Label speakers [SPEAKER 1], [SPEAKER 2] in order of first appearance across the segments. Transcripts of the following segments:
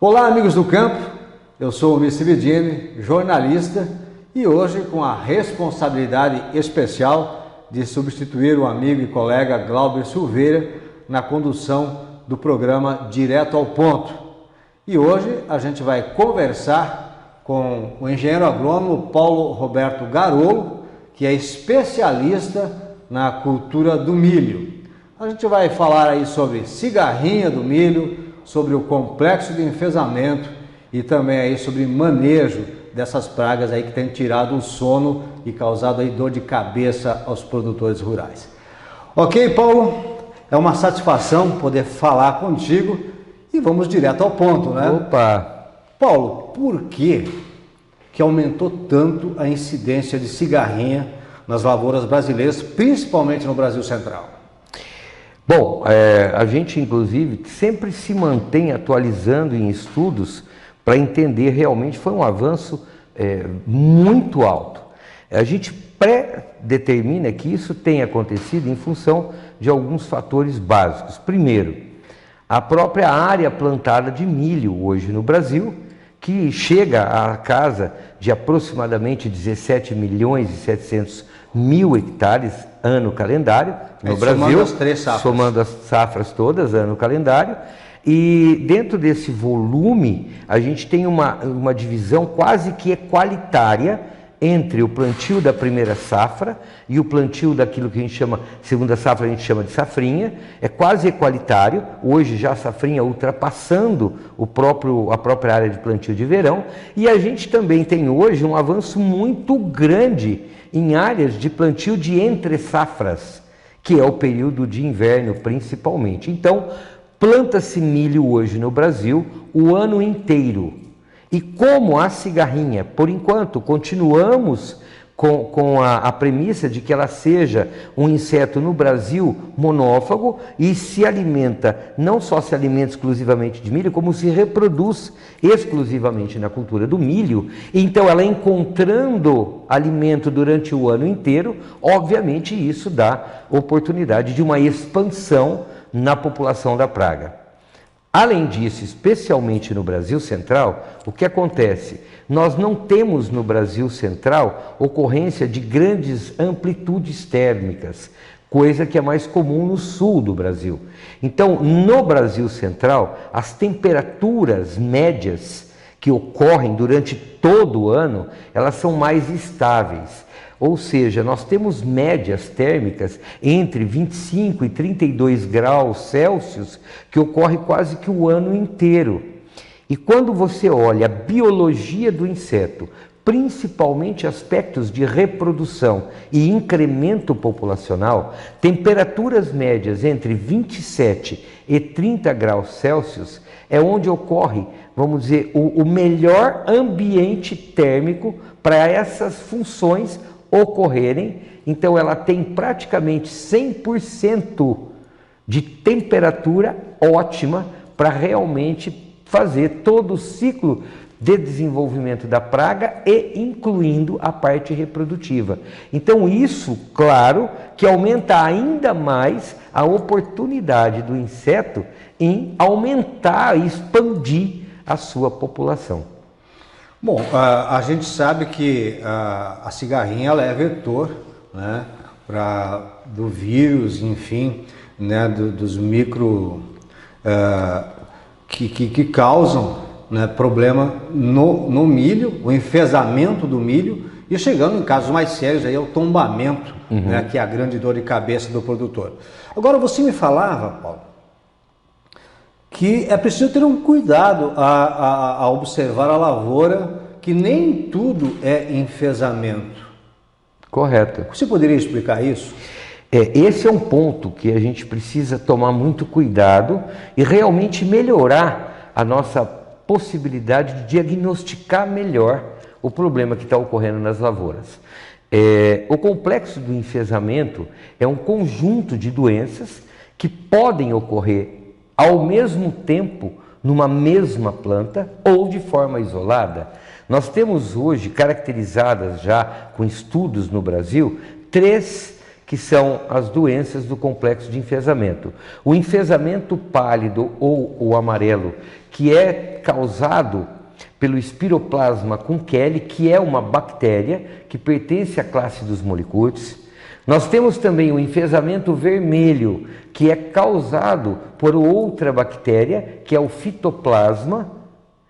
[SPEAKER 1] Olá, amigos do campo, eu sou o Mr. Vidini, jornalista, e hoje com a responsabilidade especial de substituir o amigo e colega Glauber Silveira na condução do programa Direto ao Ponto. E hoje a gente vai conversar com o engenheiro agrônomo Paulo Roberto Garolo, que é especialista na cultura do milho. A gente vai falar aí sobre cigarrinha do milho, sobre o complexo de enfezamento e também aí sobre manejo dessas pragas aí que tem tirado o sono e causado aí dor de cabeça aos produtores rurais. Ok, Paulo? É uma satisfação poder falar contigo e vamos direto ao ponto, né?
[SPEAKER 2] Opa!
[SPEAKER 1] Paulo, por que aumentou tanto a incidência de cigarrinha nas lavouras brasileiras, principalmente no Brasil Central?
[SPEAKER 2] Bom, a gente inclusive sempre se mantém atualizando em estudos para entender realmente, foi um avanço muito alto. A gente pré-determina que isso tenha acontecido em função de alguns fatores básicos. Primeiro, a própria área plantada de milho hoje no Brasil, que chega à casa de aproximadamente 17 milhões e 700 mil hectares ano calendário no Brasil,
[SPEAKER 1] somando as três safras.
[SPEAKER 2] Somando as safras todas, ano calendário. E dentro desse volume, a gente tem uma divisão quase que equalitária entre o plantio da primeira safra e o plantio daquilo que a gente chama, segunda safra a gente chama de safrinha, é quase equalitário, hoje já a safrinha ultrapassando a própria área de plantio de verão, e a gente também tem hoje um avanço muito grande em áreas de plantio de entre safras, que é o período de inverno principalmente. Então, planta-se milho hoje no Brasil o ano inteiro. E como a cigarrinha, por enquanto, continuamos com a premissa de que ela seja um inseto no Brasil monófago e se alimenta, não só se alimenta exclusivamente de milho, como se reproduz exclusivamente na cultura do milho. Então ela encontrando alimento durante o ano inteiro, obviamente isso dá oportunidade de uma expansão na população da praga. Além disso, especialmente no Brasil Central, o que acontece? Nós não temos no Brasil Central ocorrência de grandes amplitudes térmicas, coisa que é mais comum no sul do Brasil. Então, no Brasil Central, as temperaturas médias que ocorrem durante todo o ano, elas são mais estáveis. Ou seja, nós temos médias térmicas entre 25 e 32 graus Celsius que ocorre quase que o ano inteiro. E quando você olha a biologia do inseto, principalmente aspectos de reprodução e incremento populacional, temperaturas médias entre 27 e 30 graus Celsius é onde ocorre, vamos dizer, o melhor ambiente térmico para essas funções ocorrerem. Então ela tem praticamente 100% de temperatura ótima para realmente fazer todo o ciclo de desenvolvimento da praga e incluindo a parte reprodutiva. Então isso, claro, que aumenta ainda mais a oportunidade do inseto em aumentar e expandir a sua população.
[SPEAKER 1] Bom, a gente sabe que a cigarrinha ela é vetor, né, do vírus, enfim, né, dos micro que causam, né, problema no milho, o enfezamento do milho e chegando em casos mais sérios aí ao tombamento, né, que é a grande dor de cabeça do produtor. Agora você me falava, Paulo, que é preciso ter um cuidado a observar a lavoura, que nem tudo é enfezamento.
[SPEAKER 2] Correto.
[SPEAKER 1] Você poderia explicar isso?
[SPEAKER 2] Esse é um ponto que a gente precisa tomar muito cuidado e realmente melhorar a nossa possibilidade de diagnosticar melhor o problema que está ocorrendo nas lavouras. O complexo do enfezamento é um conjunto de doenças que podem ocorrer ao mesmo tempo numa mesma planta ou de forma isolada. Nós temos hoje caracterizadas já com estudos no Brasil 3 que são as doenças do complexo de enfezamento. O enfezamento pálido ou o amarelo, que é causado pelo Spiroplasma kunkelli, que é uma bactéria que pertence à classe dos molicutes. Nós temos também o enfesamento vermelho, que é causado por outra bactéria, que é o Fitoplasma,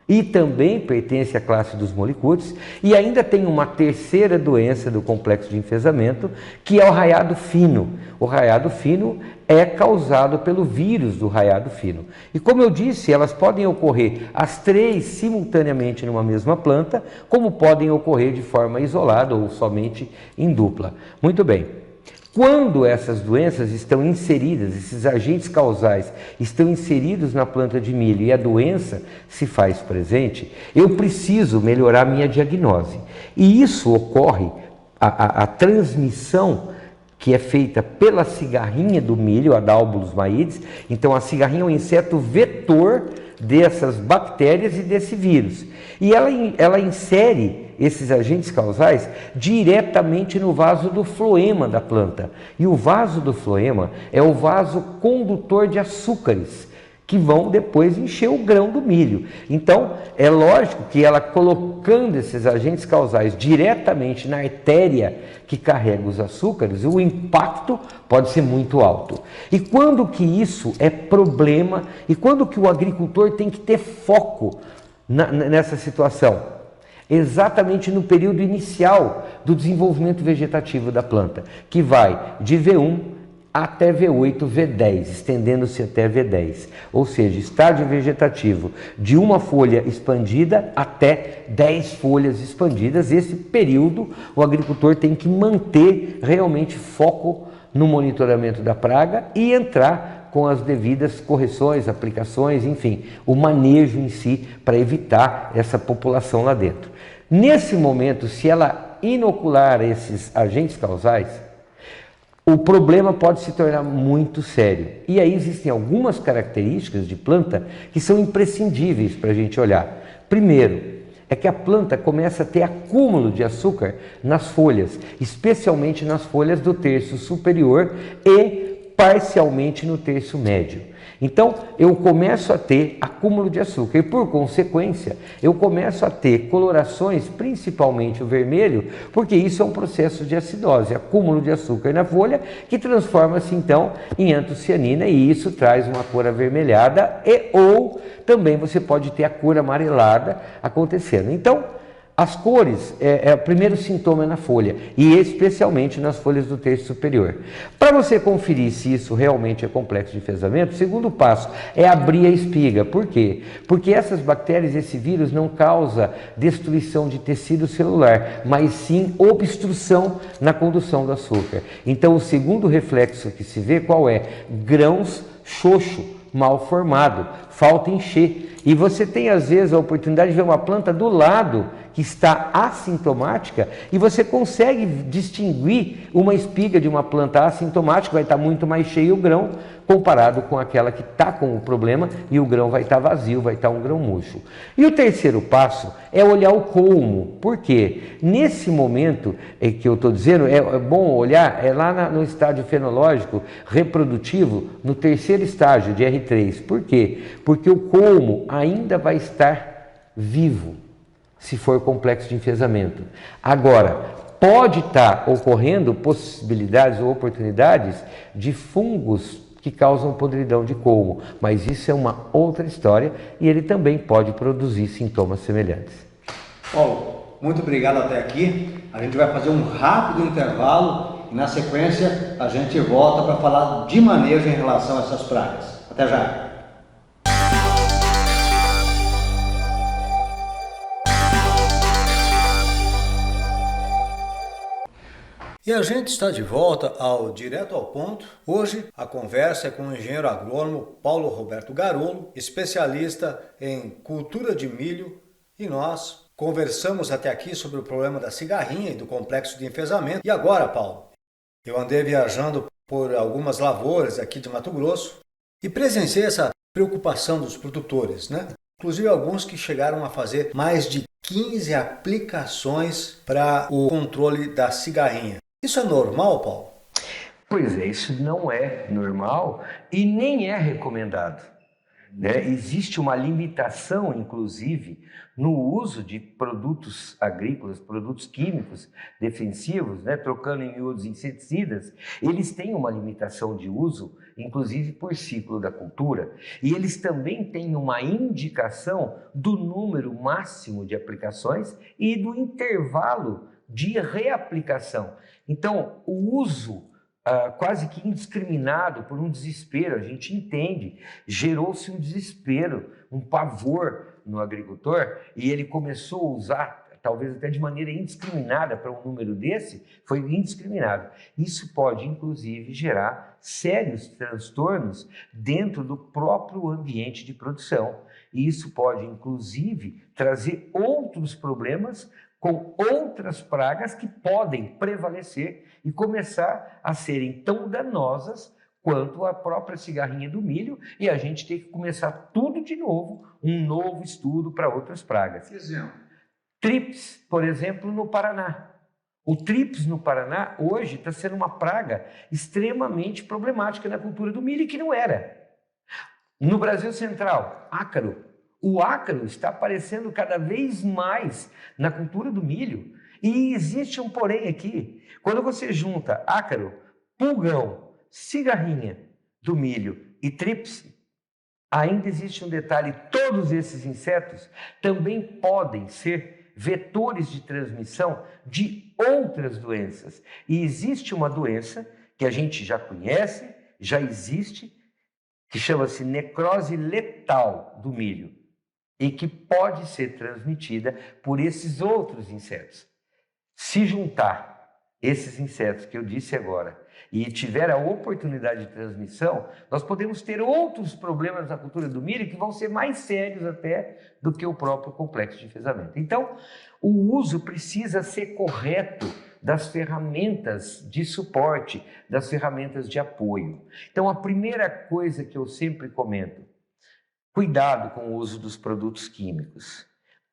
[SPEAKER 2] e também pertence à classe dos molicutes. E ainda tem uma terceira doença do complexo de enfesamento, que é o raiado fino. O raiado fino é causado pelo vírus do raiado fino. E como eu disse, elas podem ocorrer as três simultaneamente numa mesma planta, como podem ocorrer de forma isolada ou somente em dupla. Muito bem. Quando essas doenças estão inseridas, esses agentes causais estão inseridos na planta de milho e a doença se faz presente, eu preciso melhorar minha diagnose. E isso ocorre, a transmissão que é feita pela cigarrinha do milho, a Dalbolus maides. Então a cigarrinha é um inseto vetor dessas bactérias e desse vírus. E ela insere esses agentes causais diretamente no vaso do floema da planta. E o vaso do floema é o vaso condutor de açúcares, que vão depois encher o grão do milho. Então, é lógico que ela colocando esses agentes causais diretamente na artéria que carrega os açúcares, o impacto pode ser muito alto. E quando que isso é problema? E quando que o agricultor tem que ter foco nessa situação? Exatamente no período inicial do desenvolvimento vegetativo da planta, que vai de V1 até V8, V10, estendendo-se até V10. Ou seja, estágio vegetativo de uma folha expandida até 10 folhas expandidas. Esse período o agricultor tem que manter realmente foco no monitoramento da praga e entrar com as devidas correções, aplicações, enfim, o manejo em si para evitar essa população lá dentro. Nesse momento, se ela inocular esses agentes causais, o problema pode se tornar muito sério. E aí existem algumas características de planta que são imprescindíveis para a gente olhar. Primeiro, é que a planta começa a ter acúmulo de açúcar nas folhas, especialmente nas folhas do terço superior e parcialmente no terço médio. Então, eu começo a ter acúmulo de açúcar e, por consequência, eu começo a ter colorações, principalmente o vermelho, porque isso é um processo de acidose, acúmulo de açúcar na folha, que transforma-se, então, em antocianina, e isso traz uma cor avermelhada ou também você pode ter a cor amarelada acontecendo. Então, as cores é o primeiro sintoma na folha, e especialmente nas folhas do terço superior. Para você conferir se isso realmente é complexo de enfesamento, o segundo passo é abrir a espiga. Por quê? Porque essas bactérias, esse vírus não causa destruição de tecido celular, mas sim obstrução na condução do açúcar. Então o segundo reflexo que se vê qual é? Grãos xoxo, mal formado, falta encher. E você tem às vezes a oportunidade de ver uma planta do lado que está assintomática e você consegue distinguir uma espiga de uma planta assintomática, vai estar muito mais cheio o grão comparado com aquela que está com o problema e o grão vai estar vazio, vai estar um grão murcho. E o terceiro passo é olhar o colmo. Por quê? Nesse momento que eu estou dizendo, é bom olhar, é lá no estágio fenológico reprodutivo, no terceiro estágio de R3. Por quê? Porque o colmo ainda vai estar vivo, se for complexo de enfesamento. Agora, pode estar ocorrendo possibilidades ou oportunidades de fungos que causam podridão de colmo, mas isso é uma outra história e ele também pode produzir sintomas semelhantes.
[SPEAKER 1] Paulo, muito obrigado até aqui. A gente vai fazer um rápido intervalo e na sequência a gente volta para falar de manejo em relação a essas pragas. Até já! E a gente está de volta ao Direto ao Ponto. Hoje a conversa é com o engenheiro agrônomo Paulo Roberto Garolo, especialista em cultura de milho, e nós conversamos até aqui sobre o problema da cigarrinha e do complexo de enfesamento. E agora, Paulo, eu andei viajando por algumas lavouras aqui de Mato Grosso e presenciei essa preocupação dos produtores, né? Inclusive alguns que chegaram a fazer mais de 15 aplicações para o controle da cigarrinha. Isso é normal, Paulo?
[SPEAKER 2] Pois é, isso não é normal e nem é recomendado. né? Existe uma limitação, inclusive, no uso de produtos agrícolas, produtos químicos defensivos, né? Trocando em miúdos inseticidas, eles têm uma limitação de uso, inclusive por ciclo da cultura, e eles também têm uma indicação do número máximo de aplicações e do intervalo de reaplicação. Então, o uso quase que indiscriminado por um desespero, a gente entende, gerou-se um desespero, um pavor no agricultor, e ele começou a usar, talvez até de maneira indiscriminada, para um número desse, foi indiscriminado. Isso pode, inclusive, gerar sérios transtornos dentro do próprio ambiente de produção, e isso pode, inclusive, trazer outros problemas com outras pragas que podem prevalecer e começar a serem tão danosas quanto a própria cigarrinha do milho, e a gente tem que começar tudo de novo, um novo estudo para outras pragas.
[SPEAKER 1] Exemplo.
[SPEAKER 2] Trips, por exemplo, no Paraná. O trips no Paraná hoje está sendo uma praga extremamente problemática na cultura do milho, que não era. No Brasil Central, ácaro. O ácaro está aparecendo cada vez mais na cultura do milho. E existe um porém aqui. Quando você junta ácaro, pulgão, cigarrinha do milho e trips, ainda existe um detalhe: todos esses insetos também podem ser vetores de transmissão de outras doenças. E existe uma doença que a gente já conhece, já existe, que chama-se necrose letal do milho, e que pode ser transmitida por esses outros insetos. Se juntar esses insetos que eu disse agora e tiver a oportunidade de transmissão, nós podemos ter outros problemas na cultura do milho que vão ser mais sérios até do que o próprio complexo de enfesamento. Então, o uso precisa ser correto das ferramentas de suporte, das ferramentas de apoio. Então, a primeira coisa que eu sempre comento: cuidado com o uso dos produtos químicos.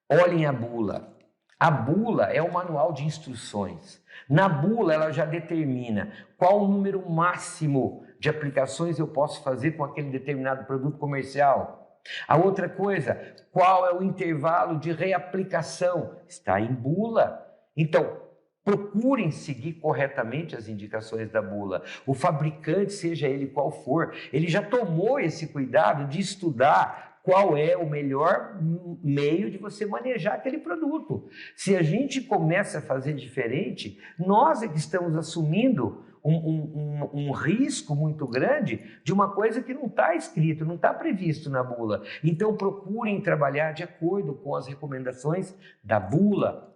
[SPEAKER 2] Olhem a bula. A bula é o manual de instruções. Na bula, ela já determina qual o número máximo de aplicações eu posso fazer com aquele determinado produto comercial. A outra coisa, qual é o intervalo de reaplicação? Está em bula. Então, procurem seguir corretamente as indicações da bula. O fabricante, seja ele qual for, ele já tomou esse cuidado de estudar qual é o melhor meio de você manejar aquele produto. Se a gente começa a fazer diferente, nós é que estamos assumindo um risco muito grande de uma coisa que não está escrito, não está previsto na bula. Então procurem trabalhar de acordo com as recomendações da bula.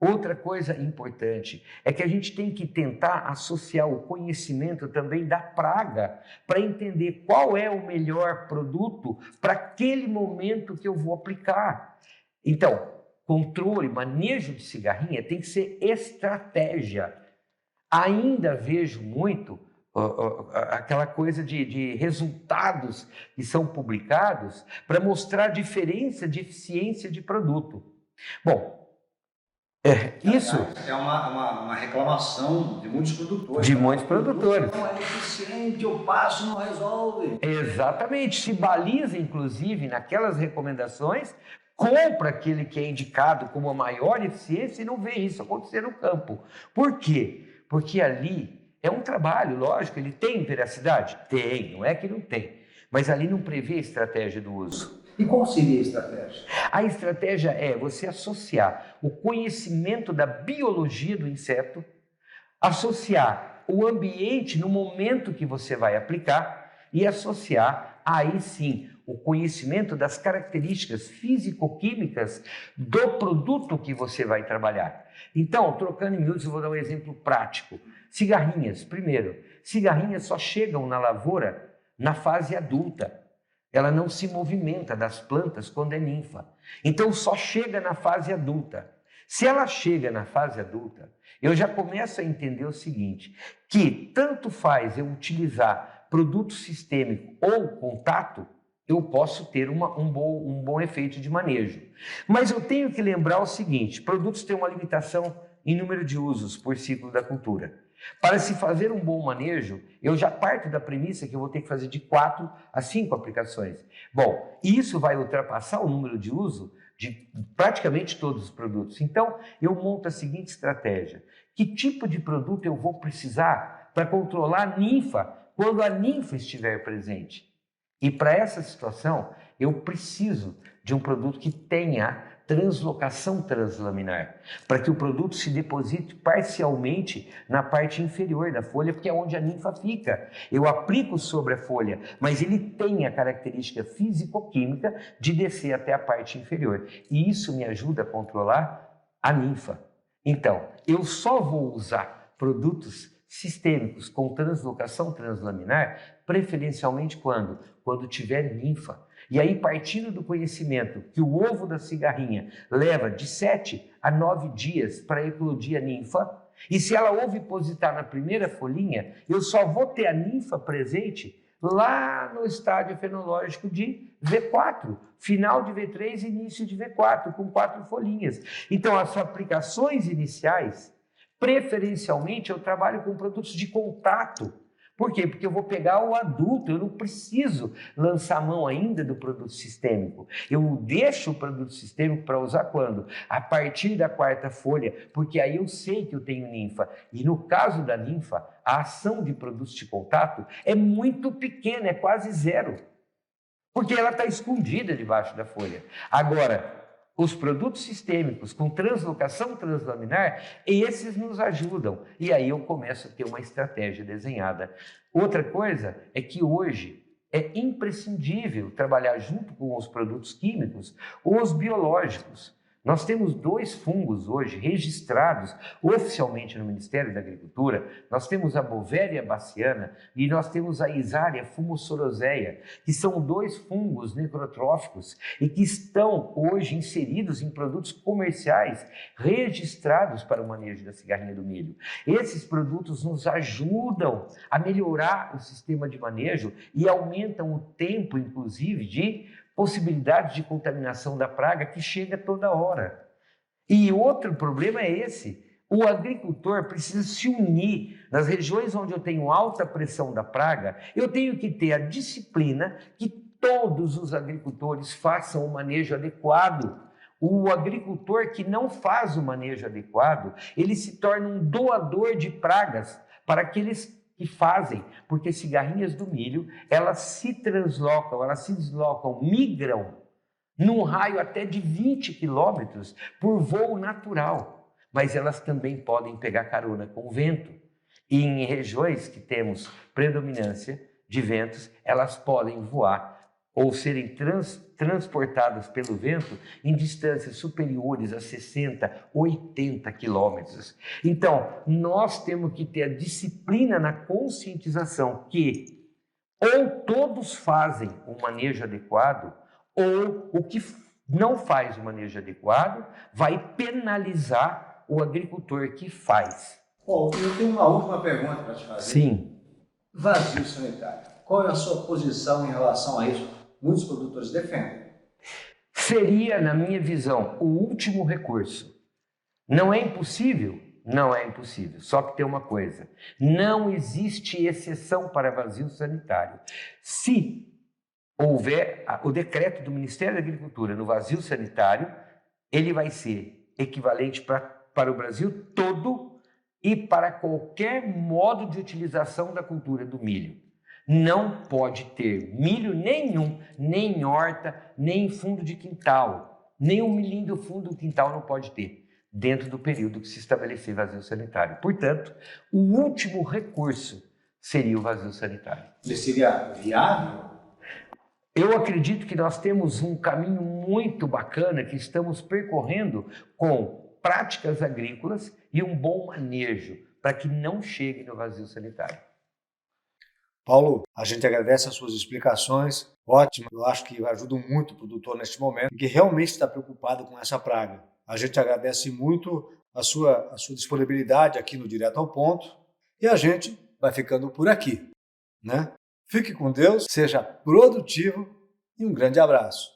[SPEAKER 2] Outra coisa importante é que a gente tem que tentar associar o conhecimento também da praga para entender qual é o melhor produto para aquele momento que eu vou aplicar. Então, controle, manejo de cigarrinha tem que ser estratégia. Ainda vejo muito aquela coisa de resultados que são publicados para mostrar diferença de eficiência de produto. Bom, isso
[SPEAKER 1] é uma reclamação de muitos produtores.
[SPEAKER 2] De muitos produtores.
[SPEAKER 1] Não é eficiente, eu passo, não resolve.
[SPEAKER 2] Exatamente. Se baliza, inclusive, naquelas recomendações, compra aquele que é indicado como a maior eficiência e não vê isso acontecer no campo. Por quê? Porque ali é um trabalho, lógico, ele tem veracidade? Tem, não é que não tem. Mas ali não prevê a estratégia do uso.
[SPEAKER 1] E qual seria a estratégia?
[SPEAKER 2] A estratégia é você associar o conhecimento da biologia do inseto, associar o ambiente no momento que você vai aplicar e associar, aí sim, o conhecimento das características físico-químicas do produto que você vai trabalhar. Então, trocando em miúdos, eu vou dar um exemplo prático. Cigarrinhas, primeiro. Cigarrinhas só chegam na lavoura na fase adulta. Ela não se movimenta das plantas quando é ninfa. Então só chega na fase adulta. Se ela chega na fase adulta, eu já começo a entender o seguinte, que tanto faz eu utilizar produto sistêmico ou contato, eu posso ter um bom efeito de manejo. Mas eu tenho que lembrar o seguinte, produtos têm uma limitação em número de usos por ciclo da cultura. Para se fazer um bom manejo, eu já parto da premissa que eu vou ter que fazer de 4 a 5 aplicações. Bom, isso vai ultrapassar o número de uso de praticamente todos os produtos. Então, eu monto a seguinte estratégia. Que tipo de produto eu vou precisar para controlar a ninfa quando a ninfa estiver presente? E para essa situação, eu preciso de um produto que tenha translocação translaminar, para que o produto se deposite parcialmente na parte inferior da folha, porque é onde a ninfa fica. Eu aplico sobre a folha, mas ele tem a característica físico-química de descer até a parte inferior. E isso me ajuda a controlar a ninfa. Então, eu só vou usar produtos sistêmicos com translocação translaminar, preferencialmente quando? Quando tiver ninfa. E aí, partindo do conhecimento que o ovo da cigarrinha leva de 7 a 9 dias para eclodir a ninfa, e se ela ovipositar na primeira folhinha, eu só vou ter a ninfa presente lá no estágio fenológico de V4, final de V3 e início de V4, com 4 folhinhas. Então, as aplicações iniciais, preferencialmente, eu trabalho com produtos de contato. Por quê? Porque eu vou pegar o adulto, eu não preciso lançar a mão ainda do produto sistêmico. Eu deixo o produto sistêmico para usar quando? A partir da 4ª folha, porque aí eu sei que eu tenho ninfa. E no caso da ninfa, a ação de produtos de contato é muito pequena, é quase zero. Porque ela está escondida debaixo da folha. Agora, os produtos sistêmicos com translocação translaminar, esses nos ajudam. E aí eu começo a ter uma estratégia desenhada. Outra coisa é que hoje é imprescindível trabalhar junto com os produtos químicos os biológicos. Nós temos 2 fungos hoje registrados oficialmente no Ministério da Agricultura. Nós temos a Bovéria baciana e nós temos a Isaria fumosoroseia, que são 2 fungos necrotróficos e que estão hoje inseridos em produtos comerciais registrados para o manejo da cigarrinha do milho. Esses produtos nos ajudam a melhorar o sistema de manejo e aumentam o tempo, inclusive, de possibilidade de contaminação da praga que chega toda hora. E outro problema é esse: o agricultor precisa se unir. Nas regiões onde eu tenho alta pressão da praga, eu tenho que ter a disciplina que todos os agricultores façam o manejo adequado. O agricultor que não faz o manejo adequado, ele se torna um doador de pragas para aqueles que fazem, porque cigarrinhas do milho, elas se translocam, elas se deslocam, migram num raio até de 20 quilômetros por voo natural, mas elas também podem pegar carona com o vento. E em regiões que temos predominância de ventos, elas podem voar ou serem transportadas pelo vento em distâncias superiores a 60, 80 quilômetros. Então, nós temos que ter a disciplina na conscientização que ou todos fazem o manejo adequado, ou o que não faz o manejo adequado vai penalizar o agricultor que faz.
[SPEAKER 1] Bom, eu tenho uma última pergunta para te fazer.
[SPEAKER 2] Sim.
[SPEAKER 1] Vazio sanitário. Qual é a sua posição em relação a isso? Muitos produtores defendem.
[SPEAKER 2] Seria, na minha visão, o último recurso. Não é impossível? Não é impossível. Só que tem uma coisa: não existe exceção para vazio sanitário. Se houver o decreto do Ministério da Agricultura no vazio sanitário, ele vai ser equivalente para o Brasil todo e para qualquer modo de utilização da cultura do milho. Não pode ter milho nenhum, nem horta, nem fundo de quintal. Nem um milhinho do fundo do quintal não pode ter, dentro do período que se estabelecer vazio sanitário. Portanto, o último recurso seria o vazio sanitário.
[SPEAKER 1] Ele seria viável?
[SPEAKER 2] Eu acredito que nós temos um caminho muito bacana que estamos percorrendo com práticas agrícolas e um bom manejo para que não chegue no vazio sanitário.
[SPEAKER 1] Paulo, a gente agradece as suas explicações, ótimas. Eu acho que ajudam muito o produtor neste momento, que realmente está preocupado com essa praga. A gente agradece muito a sua disponibilidade aqui no Direto ao Ponto e a gente vai ficando por aqui, né? Fique com Deus, seja produtivo e um grande abraço.